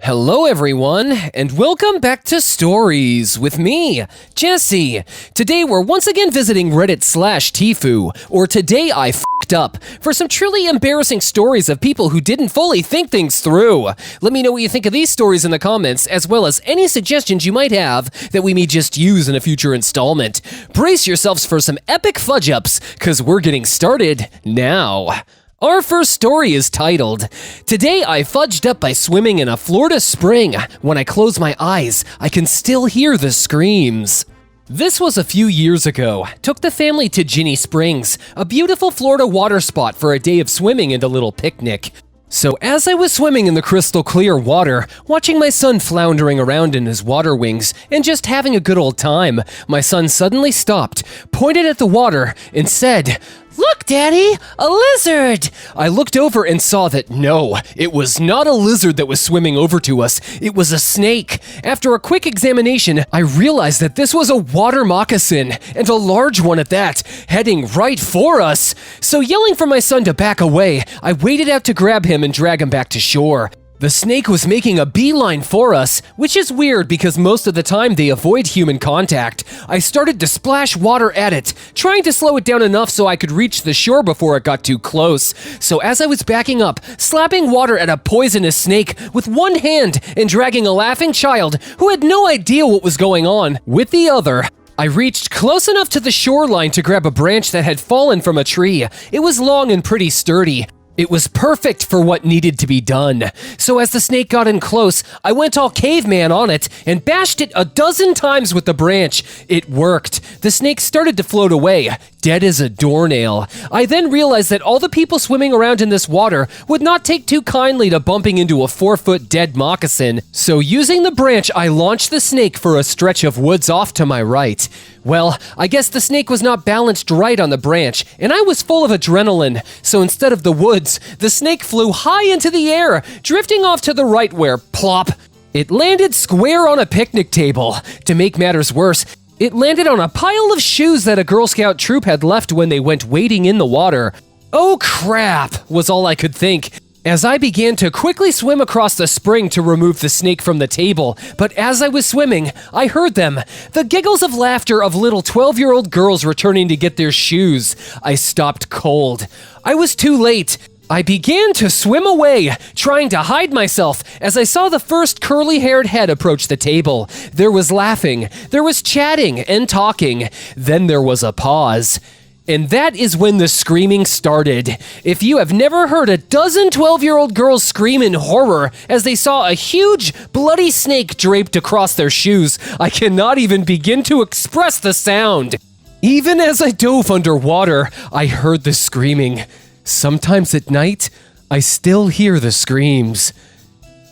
Hello everyone, and welcome back to Stories with me, Jesse. Today we're once again visiting Reddit/tifu, or Today I F***ed Up, for some truly embarrassing stories of people who didn't fully think things through. Let me know what you think of these stories in the comments, as well as any suggestions you might have that we may just use in a future installment. Brace yourselves for some epic fudge-ups, cause we're getting started now. Our first story is titled, Today I Fudged Up by Swimming in a Florida Spring. When I close my eyes, I can still hear the screams. This was a few years ago. Took the family to Ginny Springs, a beautiful Florida water spot for a day of swimming and a little picnic. So as I was swimming in the crystal clear water, watching my son floundering around in his water wings and just having a good old time, my son suddenly stopped, pointed at the water, and said, "Look, Daddy, a lizard!" I looked over and saw that no, it was not a lizard that was swimming over to us. It was a snake. After a quick examination, I realized that this was a water moccasin, and a large one at that, heading right for us. So yelling for my son to back away, I waded out to grab him and drag him back to shore. The snake was making a beeline for us, which is weird because most of the time they avoid human contact. I started to splash water at it, trying to slow it down enough so I could reach the shore before it got too close. So as I was backing up, slapping water at a poisonous snake with one hand and dragging a laughing child who had no idea what was going on with the other, I reached close enough to the shoreline to grab a branch that had fallen from a tree. It was long and pretty sturdy. It was perfect for what needed to be done. So as the snake got in close, I went all caveman on it and bashed it a dozen times with the branch. It worked. The snake started to float away, dead as a doornail. I then realized that all the people swimming around in this water would not take too kindly to bumping into a 4-foot dead moccasin. So using the branch, I launched the snake for a stretch of woods off to my right. Well, I guess the snake was not balanced right on the branch, and I was full of adrenaline. So instead of the woods, the snake flew high into the air, drifting off to the right where, plop, it landed square on a picnic table. To make matters worse, it landed on a pile of shoes that a Girl Scout troop had left when they went wading in the water. Oh crap, was all I could think, as I began to quickly swim across the spring to remove the snake from the table. But as I was swimming, I heard them, the giggles of laughter of little 12-year-old girls returning to get their shoes. I stopped cold. I was too late. I began to swim away, trying to hide myself as I saw the first curly-haired head approach the table. There was laughing, there was chatting and talking, then there was a pause. And that is when the screaming started. If you have never heard a dozen 12-year-old girls scream in horror as they saw a huge, bloody snake draped across their shoes, I cannot even begin to express the sound. Even as I dove underwater, I heard the screaming. Sometimes at night, I still hear the screams.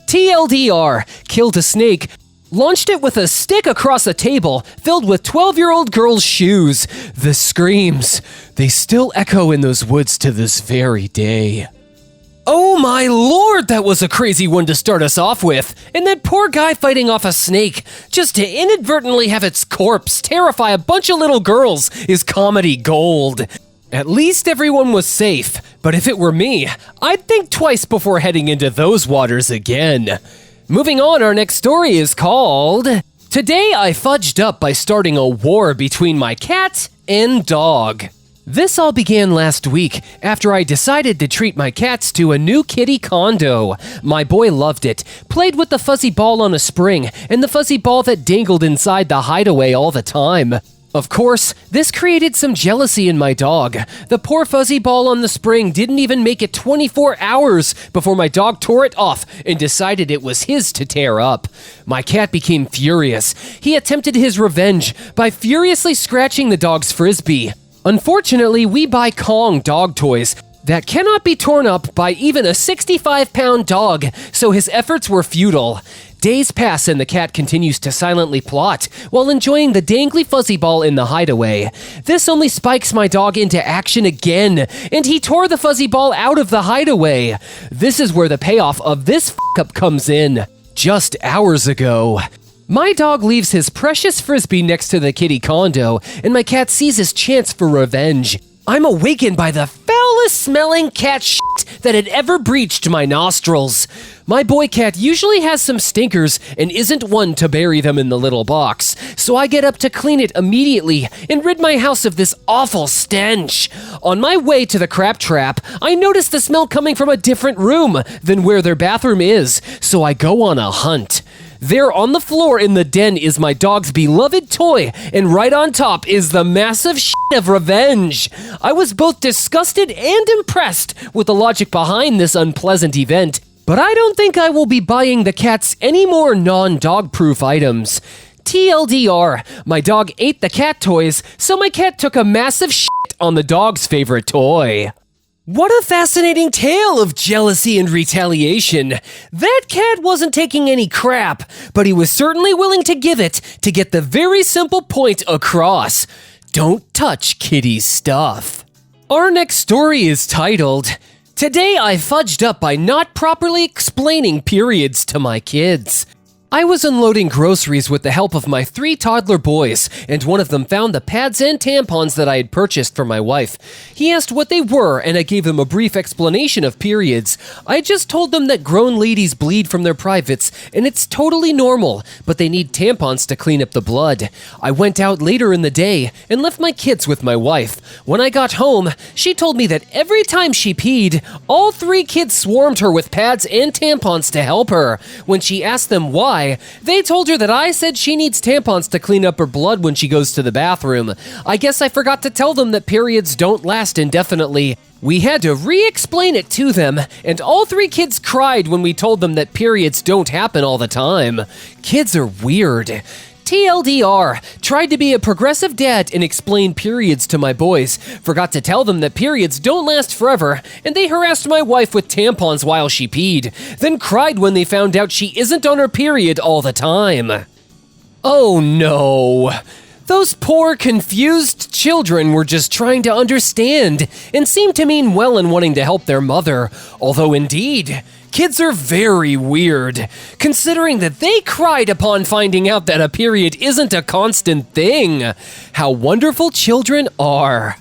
TLDR, killed a snake, launched it with a stick across a table filled with 12-year-old girls' shoes. The screams, they still echo in those woods to this very day. Oh my lord, that was a crazy one to start us off with. And that poor guy fighting off a snake, just to inadvertently have its corpse terrify a bunch of little girls, is comedy gold. At least everyone was safe, but if it were me, I'd think twice before heading into those waters again. Moving on, our next story is called, Today I Fudged Up by Starting a War Between My Cat and Dog. This all began last week after I decided to treat my cats to a new kitty condo. My boy loved it, played with the fuzzy ball on a spring and the fuzzy ball that dangled inside the hideaway all the time. Of course, this created some jealousy in my dog. The poor fuzzy ball on the spring didn't even make it 24 hours before my dog tore it off and decided it was his to tear up. My cat became furious. He attempted his revenge by furiously scratching the dog's frisbee. Unfortunately, we buy Kong dog toys that cannot be torn up by even a 65-pound dog, so his efforts were futile. Days pass and the cat continues to silently plot while enjoying the dangly fuzzy ball in the hideaway. This only spikes my dog into action again, and he tore the fuzzy ball out of the hideaway. This is where the payoff of this f***up comes in. Just hours ago, my dog leaves his precious frisbee next to the kitty condo, and my cat sees his chance for revenge. I'm awakened by the foulest smelling cat shit that had ever breached my nostrils. My boy cat usually has some stinkers and isn't one to bury them in the little box, so I get up to clean it immediately and rid my house of this awful stench. On my way to the crab trap, I notice the smell coming from a different room than where their bathroom is, so I go on a hunt. There on the floor in the den is my dog's beloved toy, and right on top is the massive shit of revenge. I was both disgusted and impressed with the logic behind this unpleasant event, but I don't think I will be buying the cats any more non-dog-proof items. TLDR, my dog ate the cat toys, so my cat took a massive shit on the dog's favorite toy. What a fascinating tale of jealousy and retaliation. That cat wasn't taking any crap, but he was certainly willing to give it to get the very simple point across. Don't touch kitty's stuff. Our next story is titled, Today I Fudged Up by Not Properly Explaining Periods to My Kids. I was unloading groceries with the help of my 3 toddler boys, and one of them found the pads and tampons that I had purchased for my wife. He asked what they were, and I gave him a brief explanation of periods. I just told them that grown ladies bleed from their privates, and it's totally normal, but they need tampons to clean up the blood. I went out later in the day and left my kids with my wife. When I got home, she told me that every time she peed, all 3 kids swarmed her with pads and tampons to help her. When she asked them why, they told her that I said she needs tampons to clean up her blood when she goes to the bathroom. I guess I forgot to tell them that periods don't last indefinitely. We had to re-explain it to them, and all 3 kids cried when we told them that periods don't happen all the time. Kids are weird. TLDR, tried to be a progressive dad and explain periods to my boys. Forgot to tell them that periods don't last forever, and they harassed my wife with tampons while she peed, then cried when they found out she isn't on her period all the time. Oh no. Those poor, confused children were just trying to understand and seemed to mean well in wanting to help their mother, although indeed, kids are very weird, considering that they cried upon finding out that a period isn't a constant thing. How wonderful children are.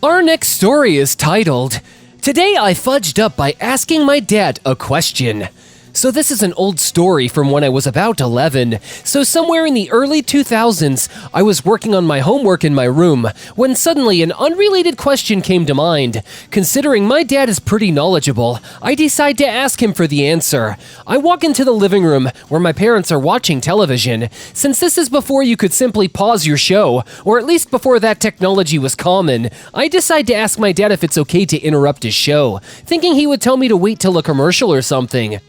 Our next story is titled, Today I Fudged Up by Asking My Dad a Question. So this is an old story from when I was about 11. So somewhere in the early 2000s, I was working on my homework in my room when suddenly an unrelated question came to mind. Considering my dad is pretty knowledgeable, I decide to ask him for the answer. I walk into the living room where my parents are watching television. Since this is before you could simply pause your show, or at least before that technology was common, I decide to ask my dad if it's okay to interrupt his show, thinking he would tell me to wait till a commercial or something.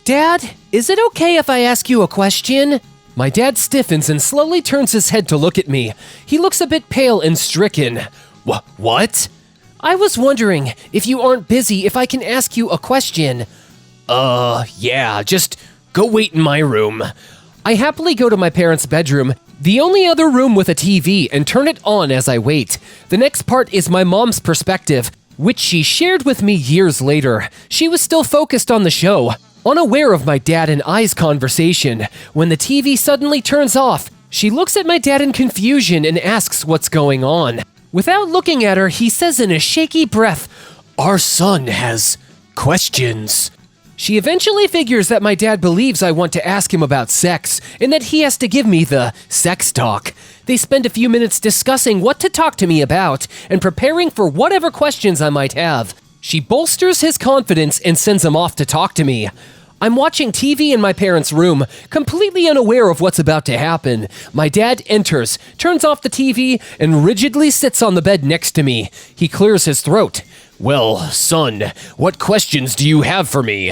Dad, is it okay if I ask you a question? My dad stiffens and slowly turns his head to look at me. He looks a bit pale and stricken. What? I was wondering, if you aren't busy, if I can ask you a question. Yeah, just go wait in my room. I happily go to my parents' bedroom, the only other room with a TV, and turn it on as I wait. The next part is my mom's perspective, which she shared with me years later. She was still focused on the show, unaware of my dad and I's conversation. When the TV suddenly turns off, she looks at my dad in confusion and asks what's going on. Without looking at her, he says in a shaky breath, "Our son has questions." She eventually figures that my dad believes I want to ask him about sex, and that he has to give me the sex talk. They spend a few minutes discussing what to talk to me about, and preparing for whatever questions I might have. She bolsters his confidence and sends him off to talk to me. I'm watching TV in my parents' room, completely unaware of what's about to happen. My dad enters, turns off the TV, and rigidly sits on the bed next to me. He clears his throat. "Well, son, what questions do you have for me?"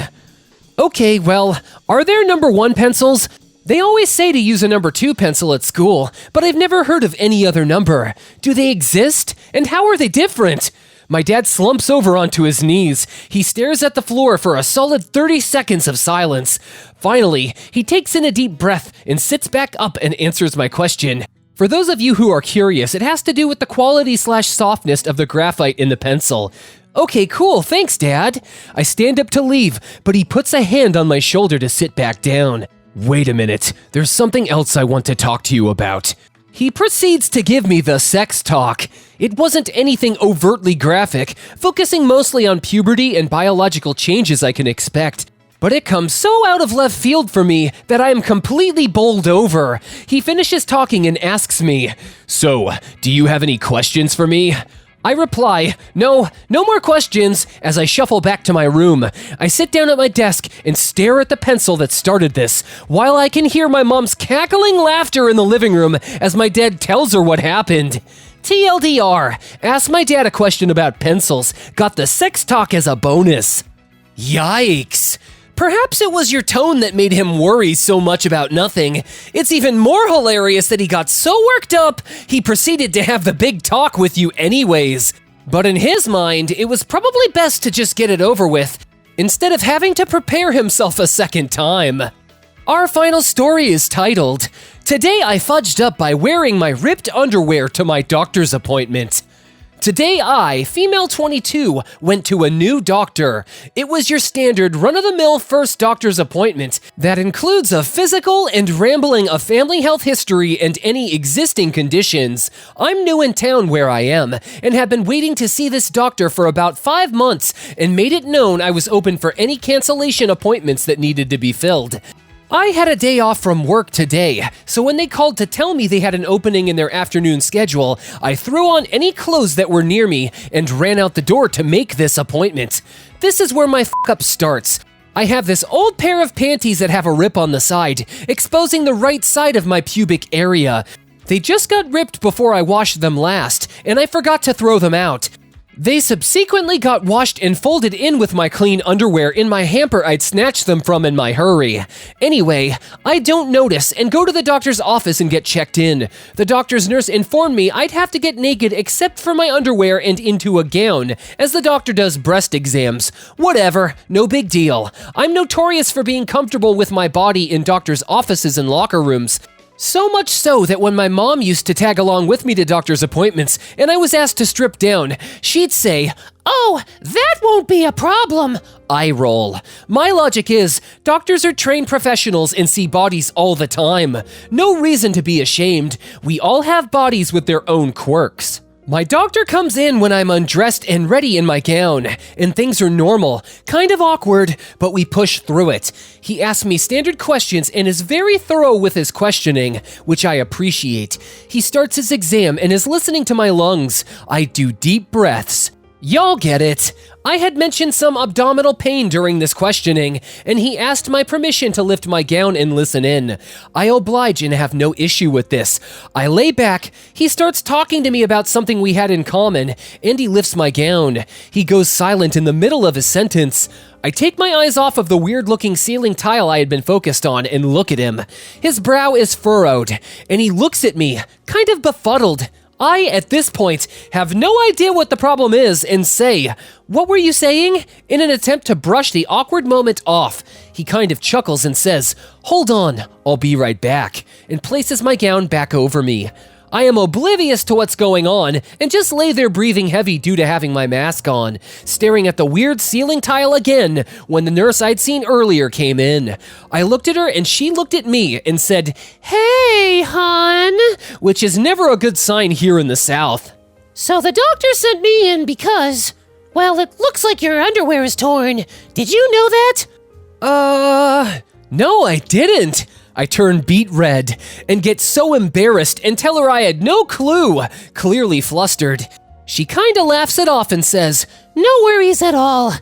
"Okay, well, are there number 1 pencils? They always say to use a number 2 pencil at school, but I've never heard of any other number. Do they exist? And how are they different?" My dad slumps over onto his knees. He stares at the floor for a solid 30 seconds of silence. Finally, he takes in a deep breath and sits back up and answers my question. For those of you who are curious, it has to do with the quality/softness of the graphite in the pencil. "Okay, cool, thanks, Dad." I stand up to leave, but he puts a hand on my shoulder to sit back down. "Wait a minute, there's something else I want to talk to you about." He proceeds to give me the sex talk. It wasn't anything overtly graphic, focusing mostly on puberty and biological changes I can expect. But it comes so out of left field for me that I am completely bowled over. He finishes talking and asks me, "So, do you have any questions for me?" I reply, no more questions, as I shuffle back to my room. I sit down at my desk and stare at the pencil that started this, while I can hear my mom's cackling laughter in the living room as my dad tells her what happened. TLDR, asked my dad a question about pencils, got the sex talk as a bonus. Yikes. Perhaps it was your tone that made him worry so much about nothing. It's even more hilarious that he got so worked up, he proceeded to have the big talk with you anyways. But in his mind, it was probably best to just get it over with, instead of having to prepare himself a second time. Our final story is titled, "Today I fudged up by wearing my ripped underwear to my doctor's appointment." Today I, female 22, went to a new doctor. It was your standard run-of-the-mill first doctor's appointment that includes a physical and rambling of family health history and any existing conditions. I'm new in town where I am, and have been waiting to see this doctor for about 5 months and made it known I was open for any cancellation appointments that needed to be filled. I had a day off from work today, so when they called to tell me they had an opening in their afternoon schedule, I threw on any clothes that were near me and ran out the door to make this appointment. This is where my fuck-up starts. I have this old pair of panties that have a rip on the side, exposing the right side of my pubic area. They just got ripped before I washed them last, and I forgot to throw them out. They subsequently got washed and folded in with my clean underwear in my hamper I'd snatched them from in my hurry. Anyway, I don't notice and go to the doctor's office and get checked in. The doctor's nurse informed me I'd have to get naked except for my underwear and into a gown, as the doctor does breast exams. Whatever, no big deal. I'm notorious for being comfortable with my body in doctor's offices and locker rooms. So much so that when my mom used to tag along with me to doctor's appointments and I was asked to strip down, she'd say, "Oh, that won't be a problem." I roll. My logic is, doctors are trained professionals and see bodies all the time. No reason to be ashamed. We all have bodies with their own quirks. My doctor comes in when I'm undressed and ready in my gown, and things are normal, kind of awkward, but we push through it. He asks me standard questions and is very thorough with his questioning, which I appreciate. He starts his exam and is listening to my lungs. I do deep breaths. Y'all get it. I had mentioned some abdominal pain during this questioning, and he asked my permission to lift my gown and listen in. I oblige and have no issue with this. I lay back, he starts talking to me about something we had in common, and he lifts my gown. He goes silent in the middle of his sentence. I take my eyes off of the weird-looking ceiling tile I had been focused on and look at him. His brow is furrowed, and he looks at me, kind of befuddled. I, at this point, have no idea what the problem is and say, "What were you saying?" in an attempt to brush the awkward moment off. He kind of chuckles and says, "Hold on, I'll be right back," and places my gown back over me. I am oblivious to what's going on and just lay there breathing heavy due to having my mask on, staring at the weird ceiling tile again when the nurse I'd seen earlier came in. I looked at her and she looked at me and said, "Hey, hon," which is never a good sign here in the South. "So the doctor sent me in because, well, it looks like your underwear is torn. Did you know that?" No, I didn't. I turn beet red and get so embarrassed and tell her I had no clue, clearly flustered. She kinda laughs it off and says, "No worries at all.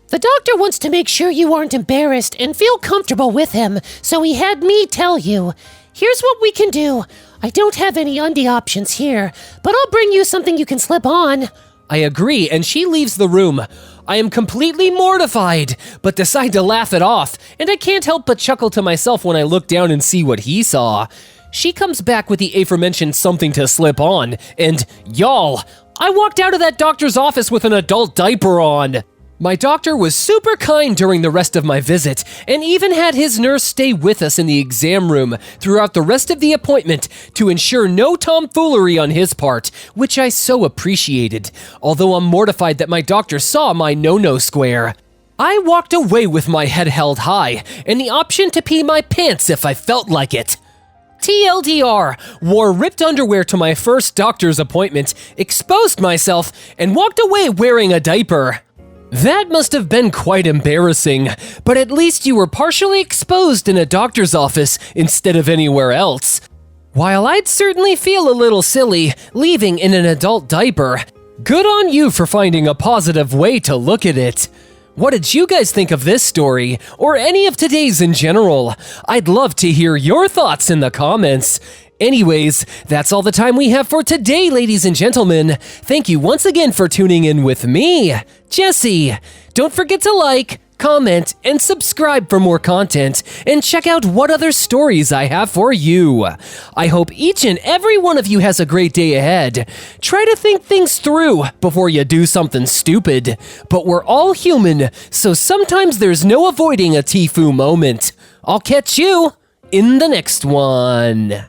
The doctor wants to make sure you aren't embarrassed and feel comfortable with him, so he had me tell you. Here's what we can do. I don't have any undie options here, but I'll bring you something you can slip on." I agree, and she leaves the room. I am completely mortified, but decide to laugh it off, and I can't help but chuckle to myself when I look down and see what he saw. She comes back with the aforementioned something to slip on, and y'all, I walked out of that doctor's office with an adult diaper on. My doctor was super kind during the rest of my visit, and even had his nurse stay with us in the exam room throughout the rest of the appointment to ensure no tomfoolery on his part, which I so appreciated, although I'm mortified that my doctor saw my no-no square. I walked away with my head held high, and the option to pee my pants if I felt like it. TLDR, wore ripped underwear to my first doctor's appointment, exposed myself, and walked away wearing a diaper. That must have been quite embarrassing, but at least you were partially exposed in a doctor's office instead of anywhere else. While I'd certainly feel a little silly leaving in an adult diaper, good on you for finding a positive way to look at it. What did you guys think of this story, or any of today's in general? I'd love to hear your thoughts in the comments. Anyways, that's all the time we have for today, ladies and gentlemen. Thank you once again for tuning in with me, Jesse. Don't forget to like, comment, and subscribe for more content, and check out what other stories I have for you. I hope each and every one of you has a great day ahead. Try to think things through before you do something stupid, but we're all human, so sometimes there's no avoiding a tifu moment. I'll catch you in the next one.